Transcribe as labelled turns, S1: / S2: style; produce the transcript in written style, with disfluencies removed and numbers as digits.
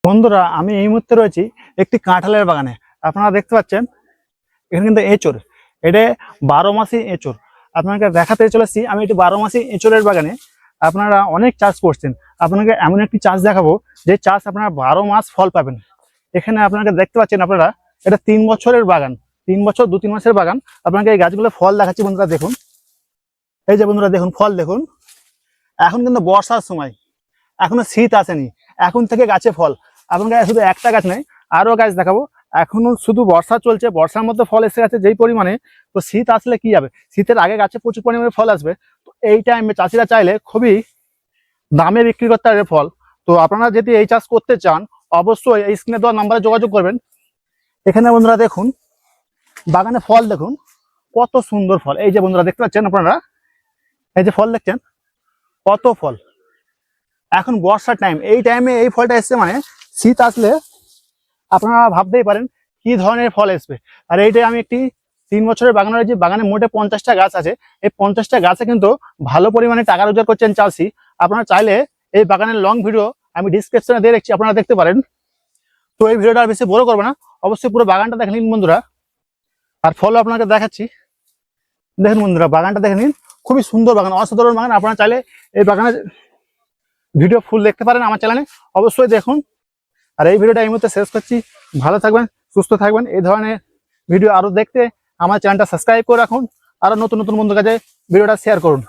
S1: বন্ধুরা, আমি এই মুহূর্তে রয়েছি একটি কাঁঠালের বাগানে। আপনারা দেখতে পাচ্ছেন এখানে কিন্তু এঁচড়, এটা 12 মাসি এঁচড়। আপনাকে দেখাতে চলেছি আমি এটি 12 মাসি এঁচড়ের বাগানে। আপনারা অনেক চাষ করছেন, আপনাকে এমন একটি চাষ দেখাবো যে চাষ আপনারা 12 মাস ফল পাবেন। এখানে আপনাকে দেখতে পাচ্ছেন আপনারা, এটা 3 বছরের বাগান, 3 বছর 2-3 মাসের বাগান। আপনাকে এই গাছগুলো ফল দেখাচ্ছি বন্ধুরা, দেখুন। এই যে বন্ধুরা দেখুন, ফল দেখুন। এখন কিন্তু বর্ষার সময়, এখনো শীত আসেনি, এখন থেকে গাছে ফল। আপনাকে শুধু একটা গাছ নেই, আরো গাছ দেখাবো। এখনো শুধু বর্ষা চলছে, বর্ষার মধ্যে ফল এসে গেছে যেই পরিমাণে। তো শীত আসলে কি যাবে, শীতের আগে গাছে প্রচুর পরিমাণে ফল আসবে। তো এই টাইমে চাষিরা চাইলে খুবই দামে বিক্রি করতে পারবে ফল। তো আপনারা যদি এই চাষ করতে চান, অবশ্যই এই স্ক্রিনে দেওয়া নাম্বারে যোগাযোগ করবেন। এখানে বন্ধুরা দেখুন, বাগানে ফল দেখুন, কত সুন্দর ফল। এই যে বন্ধুরা দেখতে পাচ্ছেন আপনারা, এই যে ফল দেখছেন, কত ফল। এখন বর্ষার টাইম, এই টাইমে এই ফলটা এসছে মানে শীত আসলে আপনারা ভাবতেই পারেন কি ধরনের ফল আসবে। আর এইটাই আমি একটি 3 বছরের বাগান রয়েছে, বাগানে মোটে 50টা গাছ আছে। এই 50টা গাছে কিন্তু ভালো পরিমাণে টাকা রোজগার করছেন চাষি। আপনারা চাইলে এই বাগানের লং ভিডিও আমি ডিসক্রিপশনে দিয়ে রাখছি, আপনারা দেখতে পারেন। তো এই ভিডিওটা আর বেশি বড় করবে না, অবশ্যই পুরো বাগানটা দেখে নিন বন্ধুরা। আর ফলও আপনাকে দেখাচ্ছি, দেখুন বন্ধুরা, বাগানটা দেখে নিন। খুবই সুন্দর বাগান, অসাধারণ বাগান। আপনারা চাইলে এই বাগানের ভিডিও ফুল দেখতে পারেন আমার চ্যানেলে, অবশ্যই দেখুন। আর এই ভিডিওটা এই মুহূর্তে শেষ করছি। ভালো থাকবেন, সুস্থ থাকবেন। এই ধরনের ভিডিও আরো দেখতে আমার চ্যানেলটা সাবস্ক্রাইব করে রাখুন। আরো নতুন নতুন বন্ধুর কাছে ভিডিওটা শেয়ার করুন।